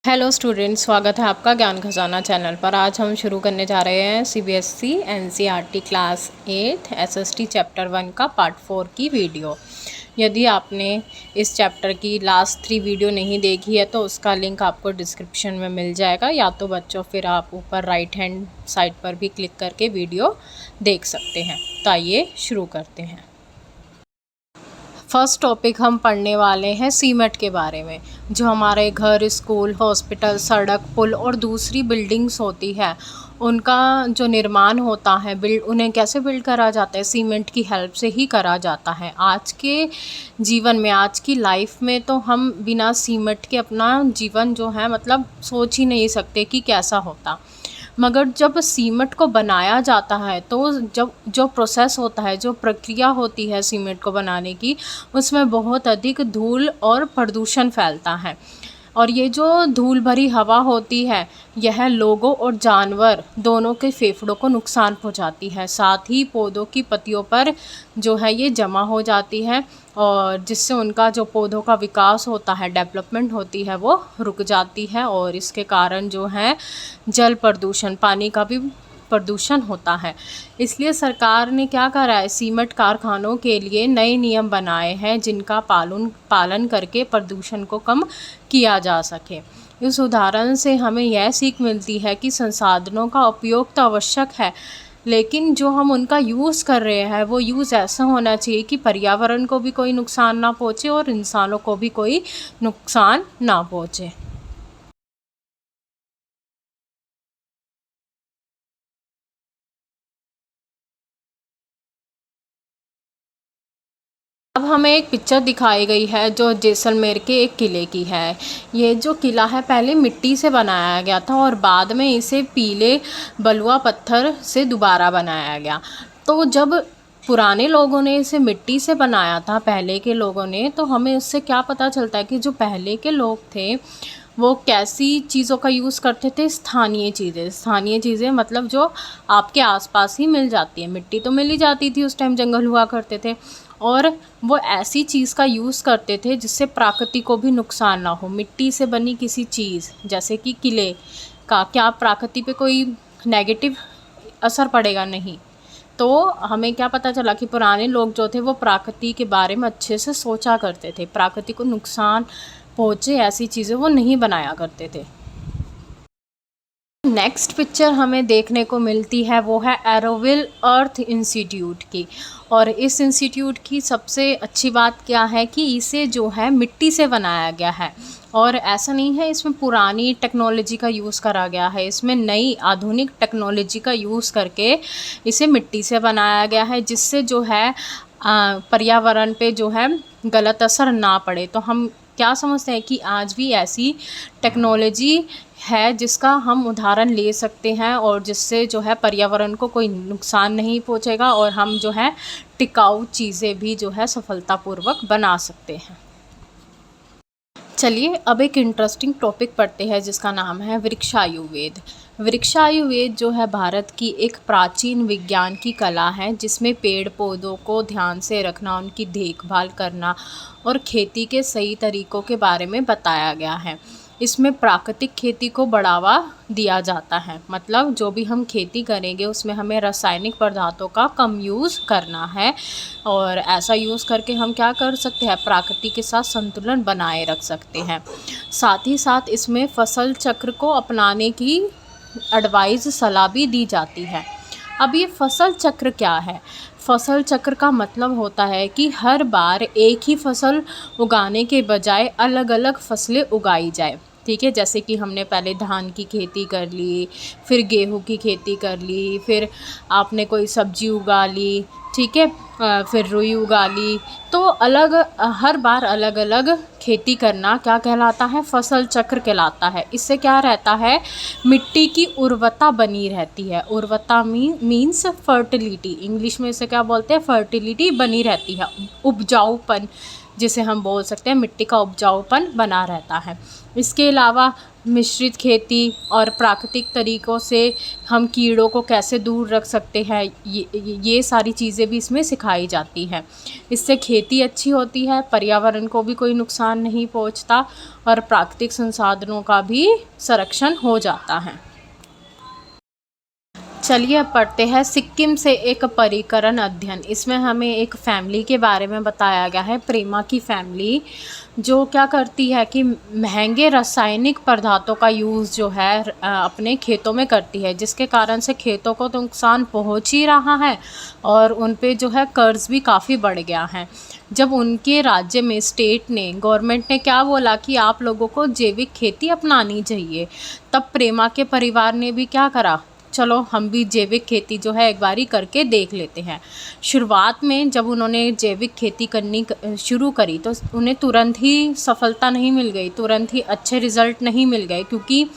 Hello student, स्वागत है आपका ज्ञान खजाना चैनल पर। आज हम शुरू करने जा रहे हैं CBSE NCERT class 8 SST chapter 1 का पार्ट 4 की वीडियो। यदि आपने इस चैप्टर की लास्ट 3 वीडियो नहीं देखी है तो उसका लिंक आपको डिस्क्रिप्शन में मिल जाएगा, या तो बच्चों फिर आप ऊपर राइट हैंड साइड पर भी क्लिक करके वीडियो देख सकते हैं। तो आइए शुरू करते हैं। फर्स्ट टॉपिक हम पढ़ने वाले हैं सीमेंट के बारे में। जो हमारे घर, स्कूल, हॉस्पिटल, सड़क, पुल और दूसरी बिल्डिंग्स होती है, उनका जो निर्माण होता है, उन्हें कैसे बिल्ड करा जाता है? सीमेंट की हेल्प से ही करा जाता है। आज के जीवन में, आज की लाइफ में तो हम बिना सीमेंट के अपना जीवन जो है मतलब सोच ही नहीं सकते कि कैसा होता। मगर जब सीमेंट को बनाया जाता है तो जब जो प्रोसेस होता है, जो प्रक्रिया होती है सीमेंट को बनाने की, उसमें बहुत अधिक धूल और प्रदूषण फैलता है। और ये जो धूल भरी हवा होती है, यह लोगों और जानवर दोनों के फेफड़ों को नुकसान पहुंचाती है। साथ ही पौधों की पत्तियों पर जो है ये जमा हो जाती है, और जिससे उनका जो पौधों का विकास होता है, डेवलपमेंट होती है, वो रुक जाती है। और इसके कारण जो है जल प्रदूषण, पानी का भी प्रदूषण होता है। इसलिए सरकार ने क्या करा है, सीमेंट कारखानों के लिए नए नियम बनाए हैं जिनका पालन करके प्रदूषण को कम किया जा सके। इस उदाहरण से हमें यह सीख मिलती है कि संसाधनों का उपयोग तो आवश्यक है, लेकिन जो हम उनका यूज़ कर रहे हैं वो यूज़ ऐसा होना चाहिए कि पर्यावरण को भी कोई नुकसान ना पहुँचे और इंसानों को भी कोई नुकसान ना पहुँचे। अब हमें एक पिक्चर दिखाई गई है जो जैसलमेर के एक किले की है। ये जो किला है पहले मिट्टी से बनाया गया था और बाद में इसे पीले बलुआ पत्थर से दोबारा बनाया गया। तो जब पुराने लोगों ने इसे मिट्टी से बनाया था, पहले के लोगों ने, तो हमें उससे क्या पता चलता है कि जो पहले के लोग थे वो कैसी चीज़ों का यूज़ करते थे? स्थानीय चीज़ें मतलब जो आपके आसपास ही मिल जाती है। मिट्टी तो मिल ही जाती थी, उस टाइम जंगल हुआ करते थे, और वो ऐसी चीज़ का यूज़ करते थे जिससे प्रकृति को भी नुकसान ना हो। मिट्टी से बनी किसी चीज़ जैसे कि किले का क्या प्रकृति पे कोई नेगेटिव असर पड़ेगा? नहीं। तो हमें क्या पता चला कि पुराने लोग जो थे वो प्रकृति के बारे में अच्छे से सोचा करते थे, प्रकृति को नुकसान पहुँचे ऐसी चीज़ें वो नहीं बनाया करते थे। नेक्स्ट पिक्चर हमें देखने को मिलती है वो है एरोविल अर्थ इंस्टीट्यूट की। और इस इंस्टीट्यूट की सबसे अच्छी बात क्या है कि इसे जो है मिट्टी से बनाया गया है। और ऐसा नहीं है इसमें पुरानी टेक्नोलॉजी का यूज़ करा गया है, इसमें नई आधुनिक टेक्नोलॉजी का यूज़ करके इसे मिट्टी से बनाया गया है, जिससे जो है पर्यावरण पे जो है गलत असर ना पड़े। तो हम क्या समझते हैं कि आज भी ऐसी टेक्नोलॉजी है जिसका हम उदाहरण ले सकते हैं और जिससे जो है पर्यावरण को कोई नुकसान नहीं पहुंचेगा, और हम जो है टिकाऊ चीज़ें भी जो है सफलतापूर्वक बना सकते हैं। चलिए अब एक इंटरेस्टिंग टॉपिक पढ़ते हैं जिसका नाम है वृक्षायुर्वेद। वृक्षायुर्वेद जो है भारत की एक प्राचीन विज्ञान की कला है, जिसमें पेड़ पौधों को ध्यान से रखना, उनकी देखभाल करना और खेती के सही तरीकों के बारे में बताया गया है। इसमें प्राकृतिक खेती को बढ़ावा दिया जाता है, मतलब जो भी हम खेती करेंगे उसमें हमें रासायनिक पदार्थों का कम यूज़ करना है, और ऐसा यूज़ करके हम क्या कर सकते हैं, प्रकृति के साथ संतुलन बनाए रख सकते हैं। साथ ही साथ इसमें फसल चक्र को अपनाने की एडवाइस, सलाह भी दी जाती है। अब ये फसल चक्र क्या है? फसल चक्र का मतलब होता है कि हर बार एक ही फसल उगाने के बजाय अलग अलग फसलें उगाई जाए। ठीक है, जैसे कि हमने पहले धान की खेती कर ली, फिर गेहूं की खेती कर ली, फिर आपने कोई सब्जी उगा ली, ठीक है, फिर रुई उगा ली। तो हर बार अलग अलग खेती करना क्या कहलाता है? फसल चक्र कहलाता है। इससे क्या रहता है, मिट्टी की उर्वरता बनी रहती है। उर्वरता मीन्स फर्टिलिटी, इंग्लिश में इसे क्या बोलते हैं? फर्टिलिटी बनी रहती है, उपजाऊपन जिसे हम बोल सकते हैं मिट्टी का उपजाऊपन बना रहता है। इसके अलावा मिश्रित खेती और प्राकृतिक तरीक़ों से हम कीड़ों को कैसे दूर रख सकते हैं, ये सारी चीज़ें भी इसमें सिखाई जाती हैं। इससे खेती अच्छी होती है, पर्यावरण को भी कोई नुकसान नहीं पहुंचता और प्राकृतिक संसाधनों का भी संरक्षण हो जाता है। चलिए अब पढ़ते हैं सिक्किम से एक परिकरण अध्ययन। इसमें हमें एक फैमिली के बारे में बताया गया है, प्रेमा की फैमिली, जो क्या करती है कि महंगे रासायनिक पदार्थों का यूज़ जो है अपने खेतों में करती है, जिसके कारण से खेतों को तो नुकसान पहुंच ही रहा है और उन पे जो है कर्ज़ भी काफ़ी बढ़ गया है। जब उनके राज्य में स्टेट ने, गवर्नमेंट ने क्या बोला कि आप लोगों को जैविक खेती अपनानी चाहिए, तब प्रेमा के परिवार ने भी क्या करा, चलो हम भी जैविक खेती जो है एक बारी करके देख लेते हैं। शुरुआत में जब उन्होंने जैविक खेती करनी शुरू करी तो उन्हें तुरंत ही सफलता नहीं मिल गई, तुरंत ही अच्छे रिज़ल्ट नहीं मिल गए, क्योंकि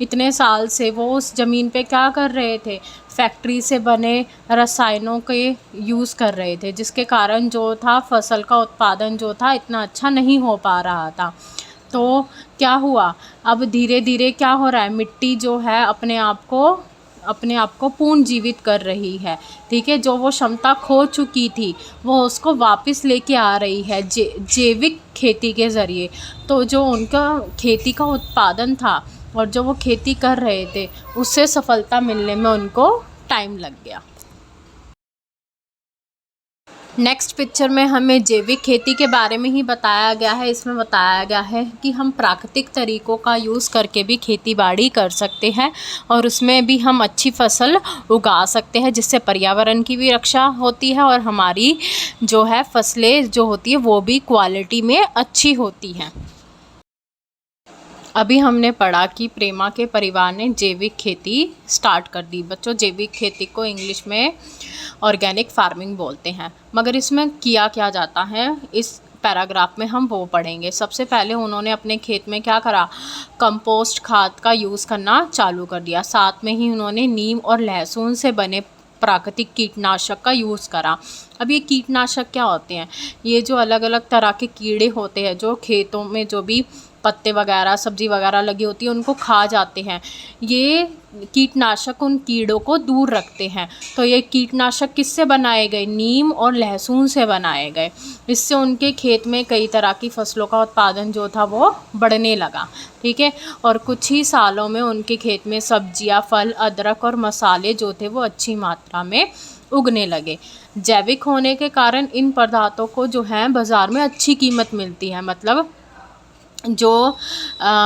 इतने साल से वो उस ज़मीन पे क्या कर रहे थे, फैक्ट्री से बने रसायनों के यूज़ कर रहे थे, जिसके कारण जो था फसल का उत्पादन जो था इतना अच्छा नहीं हो पा रहा था। तो क्या हुआ, अब धीरे धीरे क्या हो रहा है, मिट्टी जो है अपने आप को पुनर्जीवित कर रही है, ठीक है। जो वो क्षमता खो चुकी थी वो उसको वापस लेके आ रही है जैविक खेती के ज़रिए। तो जो उनका खेती का उत्पादन था और जो वो खेती कर रहे थे उससे सफलता मिलने में उनको टाइम लग गया। नेक्स्ट पिक्चर में हमें जैविक खेती के बारे में ही बताया गया है। इसमें बताया गया है कि हम प्राकृतिक तरीक़ों का यूज़ करके भी खेती बाड़ी कर सकते हैं और उसमें भी हम अच्छी फसल उगा सकते हैं, जिससे पर्यावरण की भी रक्षा होती है और हमारी जो है फसलें जो होती है वो भी क्वालिटी में अच्छी होती हैं। अभी हमने पढ़ा कि प्रेमा के परिवार ने जैविक खेती स्टार्ट कर दी। बच्चों, जैविक खेती को इंग्लिश में ऑर्गेनिक फार्मिंग बोलते हैं, मगर इसमें किया क्या जाता है इस पैराग्राफ में हम वो पढ़ेंगे। सबसे पहले उन्होंने अपने खेत में क्या करा, कंपोस्ट खाद का यूज़ करना चालू कर दिया। साथ में ही उन्होंने नीम और लहसुन से बने प्राकृतिक कीटनाशक का यूज़ करा। अब ये कीटनाशक क्या होते हैं, ये जो अलग अलग तरह के कीड़े होते हैं जो खेतों में जो भी पत्ते वगैरह सब्ज़ी वगैरह लगी होती है उनको खा जाते हैं, ये कीटनाशक उन कीड़ों को दूर रखते हैं। तो ये कीटनाशक किससे बनाए गए, नीम और लहसुन से बनाए गए। इससे उनके खेत में कई तरह की फसलों का उत्पादन जो था वो बढ़ने लगा, ठीक है। और कुछ ही सालों में उनके खेत में सब्जियां, फल, अदरक और मसाले जो थे वो अच्छी मात्रा में उगने लगे। जैविक होने के कारण इन पदार्थों को जो है बाज़ार में अच्छी कीमत मिलती है। मतलब जो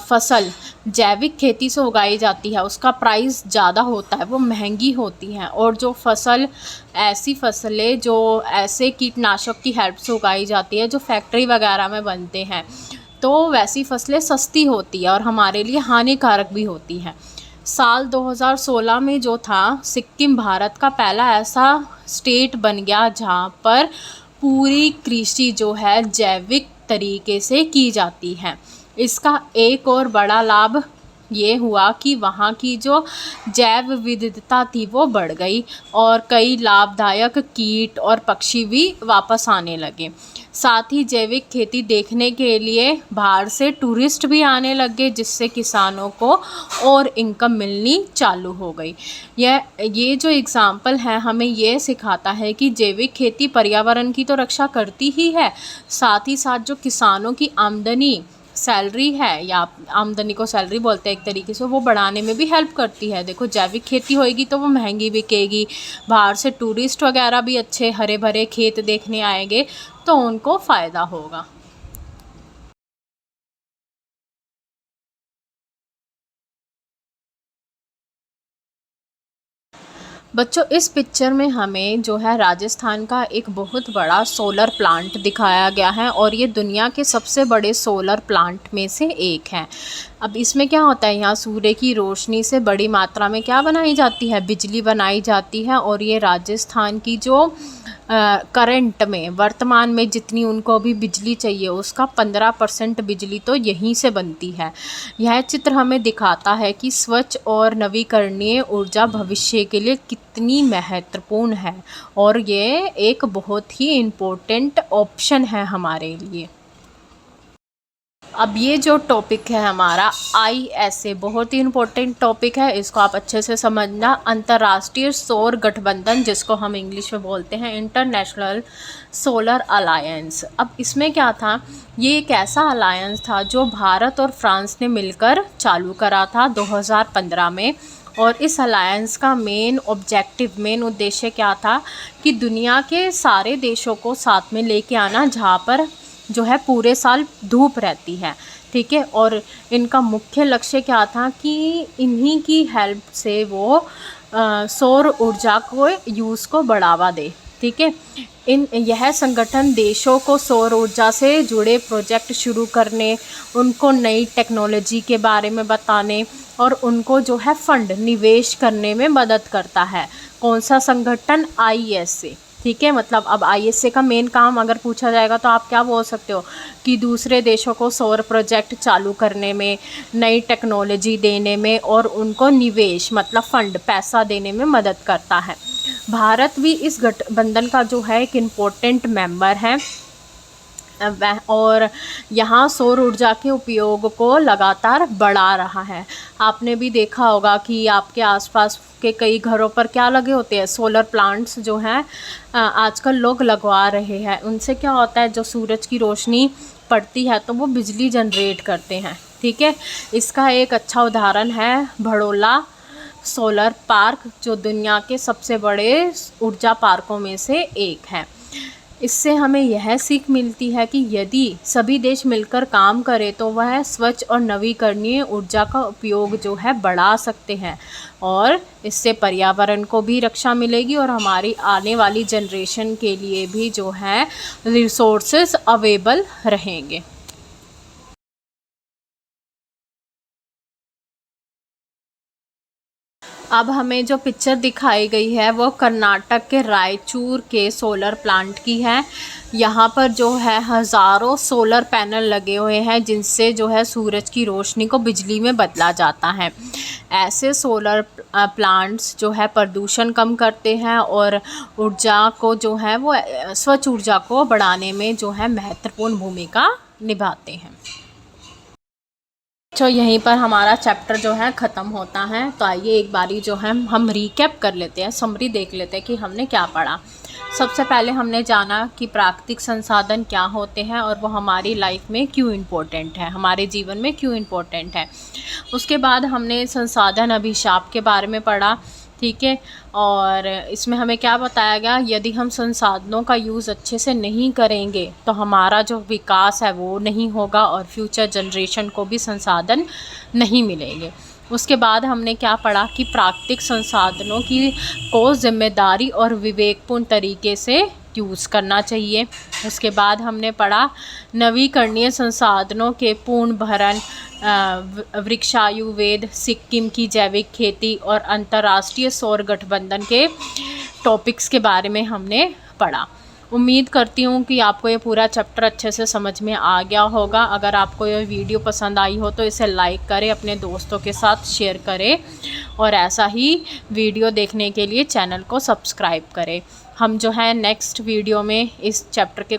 फसल जैविक खेती से उगाई जाती है उसका प्राइस ज़्यादा होता है, वो महंगी होती हैं। और जो ऐसी फसलें जो ऐसे कीटनाशक की हेल्प से उगाई जाती है जो फैक्ट्री वगैरह में बनते हैं, तो वैसी फसलें सस्ती होती है और हमारे लिए हानिकारक भी होती हैं। साल 2016 में जो था, सिक्किम भारत का पहला ऐसा स्टेट बन गया जहाँ पर पूरी कृषि जो है जैविक तरीके से की जाती है। इसका एक और बड़ा लाभ ये हुआ कि वहाँ की जो जैव विविधता थी वो बढ़ गई और कई लाभदायक कीट और पक्षी भी वापस आने लगे। साथ ही जैविक खेती देखने के लिए बाहर से टूरिस्ट भी आने लगे, जिससे किसानों को और इनकम मिलनी चालू हो गई। ये जो एग्ज़ाम्पल है हमें ये सिखाता है कि जैविक खेती पर्यावरण की तो रक्षा करती ही है, साथ ही साथ जो किसानों की आमदनी सैलरी है, या आमदनी को सैलरी बोलते हैं एक तरीके से, वो बढ़ाने में भी हेल्प करती है। देखो, जैविक खेती होएगी तो वो महंगी बिकेगी, बाहर से टूरिस्ट वगैरह भी अच्छे हरे भरे खेत देखने आएंगे तो उनको फ़ायदा होगा। बच्चों, इस पिक्चर में हमें जो है राजस्थान का एक बहुत बड़ा सोलर प्लांट दिखाया गया है और ये दुनिया के सबसे बड़े सोलर प्लांट में से एक है। अब इसमें क्या होता है, यहाँ सूर्य की रोशनी से बड़ी मात्रा में क्या बनाई जाती है, बिजली बनाई जाती है। और ये राजस्थान की जो करंट में वर्तमान में जितनी उनको अभी बिजली चाहिए उसका 15% बिजली तो यहीं से बनती है। यह चित्र हमें दिखाता है कि स्वच्छ और नवीकरणीय ऊर्जा भविष्य के लिए कितनी महत्वपूर्ण है और ये एक बहुत ही इम्पोर्टेंट ऑप्शन है हमारे लिए। अब ये जो टॉपिक है हमारा ISA बहुत ही इम्पोर्टेंट टॉपिक है, इसको आप अच्छे से समझना। अंतर्राष्ट्रीय सौर गठबंधन, जिसको हम इंग्लिश में बोलते हैं इंटरनेशनल सोलर अलायंस। अब इसमें क्या था, ये एक ऐसा अलायंस था जो भारत और फ्रांस ने मिलकर चालू करा था 2015 में। और इस अलायंस का मेन उद्देश्य क्या था कि दुनिया के सारे देशों को साथ में लेके आना जहाँ पर जो है पूरे साल धूप रहती है, ठीक है। और इनका मुख्य लक्ष्य क्या था कि इन्हीं की हेल्प से वो सौर ऊर्जा को यूज़ को बढ़ावा दे, ठीक है। यह संगठन देशों को सौर ऊर्जा से जुड़े प्रोजेक्ट शुरू करने, उनको नई टेक्नोलॉजी के बारे में बताने और उनको जो है फंड निवेश करने में मदद करता है। कौन सा संगठन? ISA, ठीक है। मतलब अब ISA का मेन काम अगर पूछा जाएगा तो आप क्या बोल सकते हो कि दूसरे देशों को सौर प्रोजेक्ट चालू करने में, नई टेक्नोलॉजी देने में और उनको निवेश मतलब फंड पैसा देने में मदद करता है। भारत भी इस गठबंधन का जो है एक इम्पोर्टेंट मेंबर है और यहाँ सौर ऊर्जा के उपयोग को लगातार बढ़ा रहा है। आपने भी देखा होगा कि आपके आसपास के कई घरों पर क्या लगे होते हैं, सोलर प्लांट्स जो हैं आजकल लोग लगवा रहे हैं। उनसे क्या होता है, जो सूरज की रोशनी पड़ती है तो वो बिजली जनरेट करते हैं, ठीक है। इसका एक अच्छा उदाहरण है भड़ोला सोलर पार्क, जो दुनिया के सबसे बड़े ऊर्जा पार्कों में से एक है। इससे हमें यह सीख मिलती है कि यदि सभी देश मिलकर काम करें तो वह स्वच्छ और नवीकरणीय ऊर्जा का उपयोग जो है बढ़ा सकते हैं और इससे पर्यावरण को भी रक्षा मिलेगी और हमारी आने वाली जनरेशन के लिए भी जो है रिसोर्सेज अवेलेबल रहेंगे। अब हमें जो पिक्चर दिखाई गई है वो कर्नाटक के रायचूर के सोलर प्लांट की है। यहाँ पर जो है हज़ारों सोलर पैनल लगे हुए हैं जिनसे जो है सूरज की रोशनी को बिजली में बदला जाता है। ऐसे सोलर प्लांट्स जो है प्रदूषण कम करते हैं और ऊर्जा को जो है वो स्वच्छ ऊर्जा को बढ़ाने में जो है महत्वपूर्ण भूमिका निभाते हैं। तो यहीं पर हमारा चैप्टर जो है ख़त्म होता है। तो आइए एक बारी जो है हम रीकैप कर लेते हैं, समरी देख लेते हैं कि हमने क्या पढ़ा। सबसे पहले हमने जाना कि प्राकृतिक संसाधन क्या होते हैं और वो हमारी लाइफ में क्यों इम्पोर्टेंट है, हमारे जीवन में क्यों इम्पोर्टेंट है। उसके बाद हमने संसाधन अभिशाप के बारे में पढ़ा, ठीक है। और इसमें हमें क्या बताया गया, यदि हम संसाधनों का यूज़ अच्छे से नहीं करेंगे तो हमारा जो विकास है वो नहीं होगा और फ्यूचर जनरेशन को भी संसाधन नहीं मिलेंगे। उसके बाद हमने क्या पढ़ा कि प्राकृतिक संसाधनों की को जिम्मेदारी और विवेकपूर्ण तरीके से यूज़ करना चाहिए। उसके बाद हमने पढ़ा नवीकरणीय संसाधनों के पूर्ण भरण, वृक्षायुर्वेद, सिक्किम की जैविक खेती और अंतर्राष्ट्रीय सौर गठबंधन के टॉपिक्स के बारे में हमने पढ़ा। उम्मीद करती हूँ कि आपको ये पूरा चैप्टर अच्छे से समझ में आ गया होगा। अगर आपको ये वीडियो पसंद आई हो तो इसे लाइक करें, अपने दोस्तों के साथ शेयर करें और ऐसा ही वीडियो देखने के लिए चैनल को सब्सक्राइब करें। हम जो है नेक्स्ट वीडियो में इस चैप्टर के